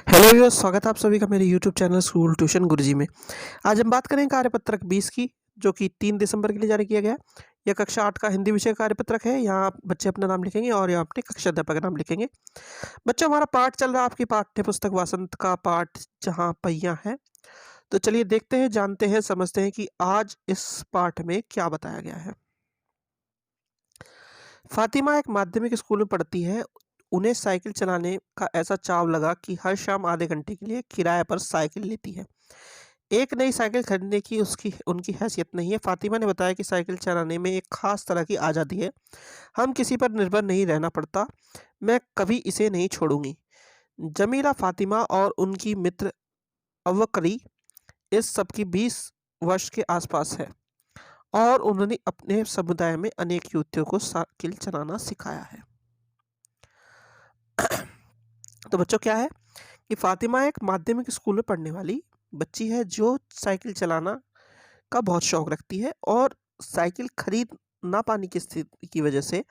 Hello viewers, स्वागत है आप सभी का मेरे यूट्यूब चैनल स्कूल ट्यूशन गुरुजी में। आज हम बात करें कार्यपत्रक 20 की, जो कि 3 दिसंबर के लिए जारी किया गया है। यह कक्षा 8 का हिंदी विषय का कार्यपत्रक है। यहाँ आप बच्चे अपना नाम लिखेंगे और यहाँ अपने कक्षा अध्यापक का नाम लिखेंगे। बच्चों, हमारा पाठ चल रहा है आपकी पाठ्य पुस्तक वासंत का पाठ जहाँ पहिया है। तो चलिए देखते हैं, जानते हैं, समझते हैं कि आज इस पाठ में क्या बताया गया है। फातिमा एक माध्यमिक स्कूल में पढ़ती है। उन्हें साइकिल चलाने का ऐसा चाव लगा कि हर शाम आधे घंटे के लिए किराए पर साइकिल लेती है। एक नई साइकिल खरीदने की उसकी उनकी हैसियत नहीं है। फातिमा ने बताया कि साइकिल चलाने में एक खास तरह की आज़ादी है। हम किसी पर निर्भर नहीं रहना पड़ता। मैं कभी इसे नहीं छोड़ूंगी। जमीला, फातिमा और उनकी मित्र अव्वकरी इस सब की 20 वर्ष के आसपास है और उन्होंने अपने समुदाय में अनेक युवतियों को साइकिल चलाना सिखाया है। तो बच्चों, क्या है कि फातिमा एक माध्यमिक स्कूल में पढ़ने वाली बच्ची है जो साइकिल चलाना का बहुत शौक रखती है और साइकिल खरीद ना पाने की स्थिति की वजह से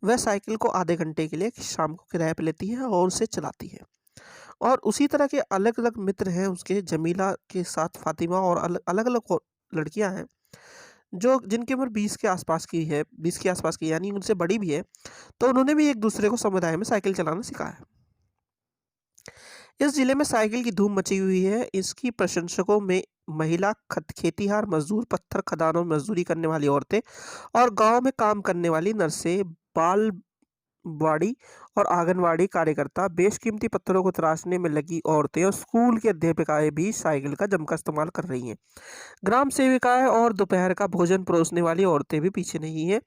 वह साइकिल को आधे घंटे के लिए शाम को किराए पे लेती है और उसे चलाती है। और उसी तरह के अलग अलग मित्र हैं उसके, जमीला के साथ फातिमा और अलग अलग लड़कियां हैं जो जिनकी उम्र 20 के आसपास की है, 20 के आसपास की यानी उनसे बड़ी भी है। तो उन्होंने भी एक दूसरे को समुदाय में साइकिल चलाना सिखाया। इस जिले में साइकिल की धूम मची हुई है। इसकी प्रशंसकों में महिला खेतिहार मजदूर, पत्थर खदानों में मजदूरी करने वाली औरतें और गांव में काम करने वाली नर्सें, बाल वाड़ी और आंगनवाड़ी कार्यकर्ता, बेशकीमती पत्थरों को तराशने में लगी औरतें और स्कूल की अध्यापिकाएं भी साइकिल का जमकर इस्तेमाल कर रही हैं। ग्राम सेविकाएं और दोपहर का भोजन परोसने वाली औरतें भी पीछे नहीं हैं।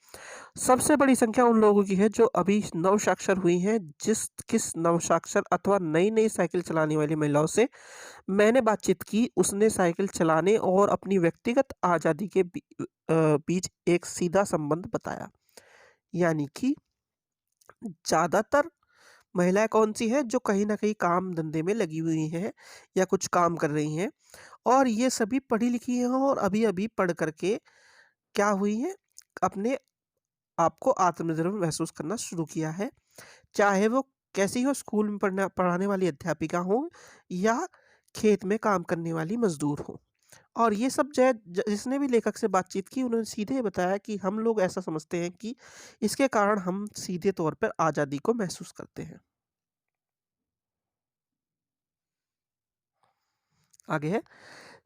सबसे बड़ी संख्या उन लोगों की है जो अभी नवसाक्षर हुई हैं। जिस किस नवसाक्षर अथवा नई नई साइकिल चलाने वाली महिलाओं से मैंने बातचीत की, उसने साइकिल चलाने और अपनी व्यक्तिगत आज़ादी के बीच एक सीधा संबंध बताया। यानी कि ज़्यादातर महिलाएं कौन सी है जो कहीं ना कहीं काम धंधे में लगी हुई हैं या कुछ काम कर रही हैं, और ये सभी पढ़ी लिखी हैं और अभी अभी पढ़ करके क्या हुई हैं, अपने आपको आत्मनिर्भर महसूस करना शुरू किया है। चाहे वो कैसी हो, स्कूल में पढ़ाने वाली अध्यापिका हो या खेत में काम करने वाली मजदूर हो। और ये सब जिसने भी लेखक से बातचीत की, उन्होंने सीधे बताया कि हम लोग ऐसा समझते हैं कि इसके कारण हम सीधे तौर पर आज़ादी को महसूस करते हैं। आगे है,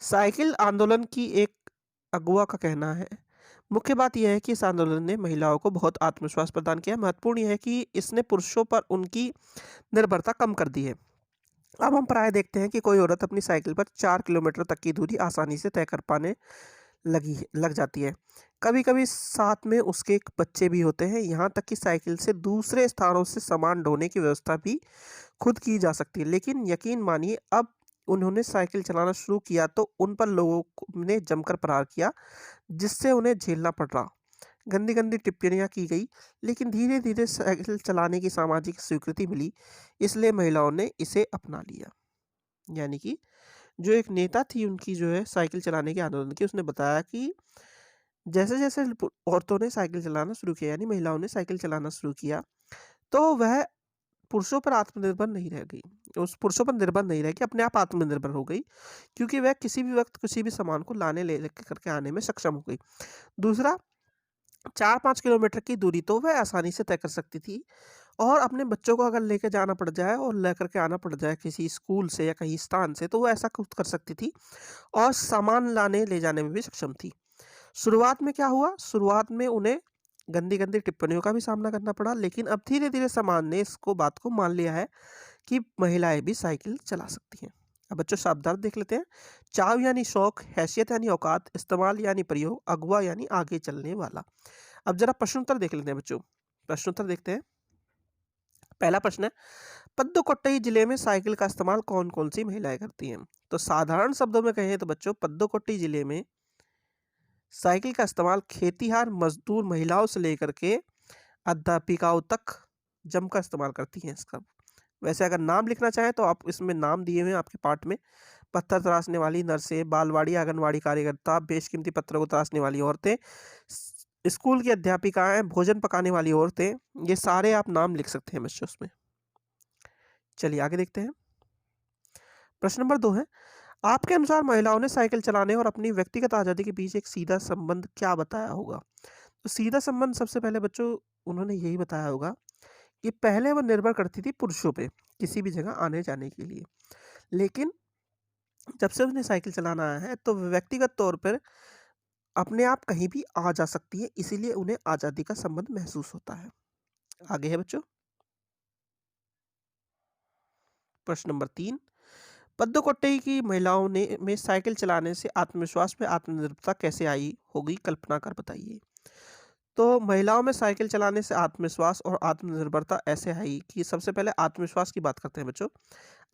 साइकिल आंदोलन की एक अगुवा का कहना है, मुख्य बात यह है कि इस आंदोलन ने महिलाओं को बहुत आत्मविश्वास प्रदान किया। महत्वपूर्ण यह है कि इसने पुरुषों पर उनकी निर्भरता कम कर दी है। अब हम प्राय देखते हैं कि कोई औरत अपनी साइकिल पर 4 किलोमीटर तक की दूरी आसानी से तय कर पाने लग जाती है। कभी कभी साथ में उसके एक बच्चे भी होते हैं। यहाँ तक कि साइकिल से दूसरे स्थानों से सामान ढोने की व्यवस्था भी खुद की जा सकती है। लेकिन यकीन मानिए, अब उन्होंने साइकिल चलाना शुरू किया तो उन पर ने जमकर प्रहार किया, जिससे उन्हें झेलना पड़ रहा। गंदी गंदी टिप्पणियाँ की गई, लेकिन धीरे धीरे साइकिल चलाने की सामाजिक स्वीकृति मिली, इसलिए महिलाओं ने इसे अपना लिया। यानी कि जो एक नेता थी उनकी, जो है साइकिल चलाने के आंदोलन की, उसने बताया कि जैसे जैसे औरतों ने साइकिल चलाना शुरू किया, यानी महिलाओं ने साइकिल चलाना शुरू किया, तो वह पुरुषों पर आत्मनिर्भर नहीं रह गई। उस पुरुषों पर निर्भर नहीं रह गई, अपने आप आत्मनिर्भर हो गई, क्योंकि वह किसी भी वक्त किसी भी सामान को लाने ले करके आने में सक्षम हो गई। दूसरा, 4-5 किलोमीटर की दूरी तो वह आसानी से तय कर सकती थी, और अपने बच्चों को अगर लेकर जाना पड़ जाए और लेकर के आना पड़ जाए किसी स्कूल से या कहीं स्थान से, तो वो ऐसा खुद कर सकती थी और सामान लाने ले जाने में भी सक्षम थी। शुरुआत में क्या हुआ, शुरुआत में उन्हें गंदी गंदी टिप्पणियों का भी सामना करना पड़ा, लेकिन अब धीरे धीरे समाज ने इसको बात को मान लिया है कि महिलाएं भी साइकिल चला सकती हैं। अब बच्चों, शब्दार्थ देख लेते हैं। चाव यानी शौक, हैसियत यानी औकात, इस्तेमाल यानी प्रयोग, अगवा यानी आगे चलने वाला। अब जरा प्रश्नोत्तर देख लेते हैं बच्चों। प्रश्नोत्तर देखते हैं। पहला प्रश्न है, पद्दुकोट्टई जिले में साइकिल का इस्तेमाल कौन कौन सी महिलाएं करती हैं? तो साधारण शब्दों में कहें तो बच्चों, पद्दुकोट्टई जिले में साइकिल का इस्तेमाल खेतीहार मजदूर महिलाओं से लेकर के अध्यापिकाओं तक जमकर इस्तेमाल करती हैं इसका। वैसे अगर नाम लिखना चाहें तो आप इसमें नाम दिए हुए हैं आपके पाठ में। पत्थर तराशने वाली नर्सें, बालवाड़ी आंगनवाड़ी कार्यकर्ता, बेशकीमती पत्थरों को तराशने वाली औरतें, स्कूल की अध्यापिकाएं, भोजन पकाने वाली औरतें, ये सारे आप नाम लिख सकते हैं बच्चों उसमें। चलिए आगे देखते हैं। प्रश्न नंबर 2 है, आपके अनुसार महिलाओं ने साइकिल चलाने और अपनी व्यक्तिगत आज़ादी के बीच एक सीधा संबंध क्या बताया होगा? तो सीधा संबंध सबसे पहले बच्चों उन्होंने यही बताया होगा कि पहले वो निर्भर करती थी पुरुषों पे, किसी भी जगह आने-जाने के लिए। लेकिन जब से उन्हें साइकिल चलाना आया है, तो व्यक्तिगत तौर पर अपने आप कहीं भी आ जा सकती है, इसीलिए उन्हें आज़ादी का संबंध महसूस होता है। आगे है बच्चों, प्रश्न नंबर 3, पद्दोकोट्टई की महिलाओं ने में साइकिल चलाने से आत्मविश्वास में आत्मनिर्भरता कैसे आई होगी, कल्पना कर बताइए। तो महिलाओं में साइकिल चलाने से आत्मविश्वास और आत्मनिर्भरता ऐसे आई कि सबसे पहले आत्मविश्वास की बात करते हैं बच्चों।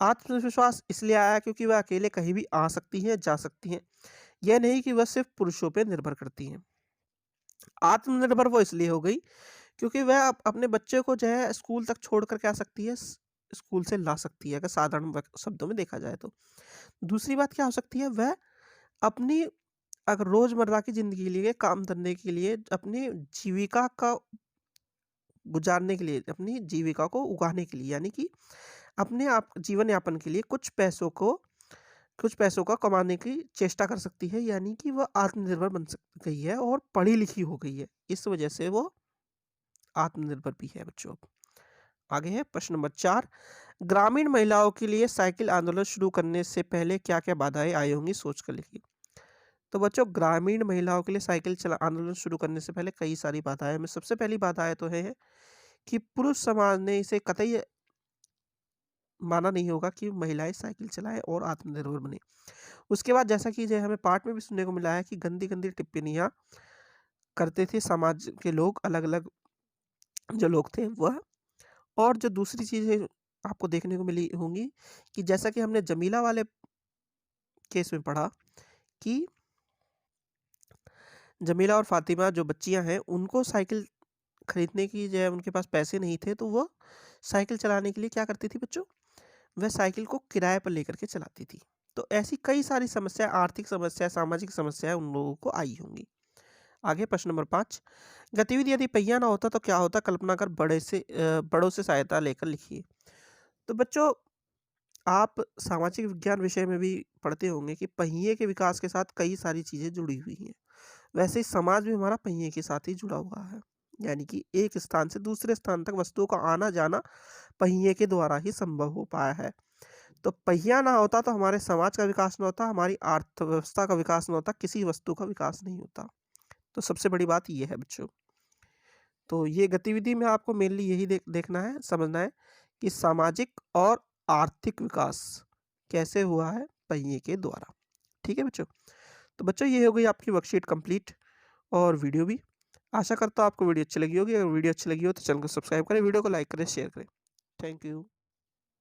आत्मविश्वास इसलिए आया क्योंकि वह अकेले कहीं भी आ सकती हैं, जा सकती हैं। यह नहीं कि वह सिर्फ पुरुषों पे निर्भर करती हैं। आत्मनिर्भर वो इसलिए हो गई क्योंकि वह अपने बच्चे को जो है स्कूल तक छोड़ कर के आ सकती है, स्कूल से ला सकती है, अगर साधारण शब्दों में देखा जाए तो। दूसरी बात क्या हो सकती है, वह अपनी अगर रोजमर्रा की जिंदगी के लिए, काम धंधे के लिए, अपनी जीविका का गुजारने के लिए, अपनी जीविका को उगाने के लिए, यानी कि अपने आप जीवन यापन के लिए कुछ पैसों का कमाने की चेष्टा कर सकती है, यानी कि वह आत्मनिर्भर बन गई है और पढ़ी लिखी हो गई है। इस वजह से वो आत्मनिर्भर भी है बच्चों। आगे है प्रश्न नंबर 4, ग्रामीण महिलाओं के लिए साइकिल आंदोलन शुरू करने से पहले क्या-क्या बाधाएं आई होंगी, सोच कर लिखिए। तो बच्चों ग्रामीण महिलाओं के लिए साइकिल चला आंदोलन शुरू करने से पहले कई सारी बाधाएं में सबसे पहली बाधाएं तो है कि पुरुष समाज ने इसे कतई माना नहीं होगा कि महिलाएं साइकिल चलाएं और आत्मनिर्भर बने। उसके बाद जैसा कि जो हमें पाठ में भी सुनने को मिला है कि गंदी-गंदी टिप्पणियाँ करते थे समाज के लोग, अलग-अलग जो लोग थे वह। और जो दूसरी चीज़ें आपको देखने को मिली होंगी कि जैसा कि हमने जमीला वाले केस में पढ़ा कि जमीला और फातिमा जो बच्चियाँ हैं, उनको साइकिल खरीदने की जो है उनके पास पैसे नहीं थे, तो वो साइकिल चलाने के लिए क्या करती थी बच्चों? वह साइकिल को किराए पर लेकर के चलाती थी। तो ऐसी कई सारी समस्या, आर्थिक समस्या, सामाजिक समस्याएँ उन लोगों को आई होंगी। आगे प्रश्न नंबर 5, गतिविधि यदि पहिया ना होता तो क्या होता? कल्पना कर बड़ों से सहायता लेकर लिखिए। तो बच्चों आप सामाजिक विज्ञान विषय में भी पढ़ते होंगे कि पहिए के विकास के साथ कई सारी चीज़ें जुड़ी हुई हैं। वैसे ही समाज भी हमारा पहिए के साथ ही जुड़ा हुआ है। यानी कि एक स्थान से दूसरे स्थान तक वस्तुओं का आना-जाना पहिए के द्वारा ही संभव हो पाया है। तो पहिया ना होता तो हमारे समाज का विकास ना होता, हमारी अर्थव्यवस्था का विकास ना होता, किसी वस्तु का विकास नहीं होता। तो सबसे बड़ी बात ये है बच्चों। तो ये गतिविधि में आपको मेनली यही देखना है, समझना है कि सामाजिक और आर्थिक विकास कैसे हुआ है? पहिए के द्वारा। ठीक है बच्चों? तो बच्चों ये हो गई आपकी वर्कशीट कंप्लीट और वीडियो भी। आशा करता हूँ आपको वीडियो अच्छी लगी होगी। अगर वीडियो अच्छी लगी हो तो चैनल को सब्सक्राइब करें, वीडियो को लाइक करें, शेयर करें। Thank you.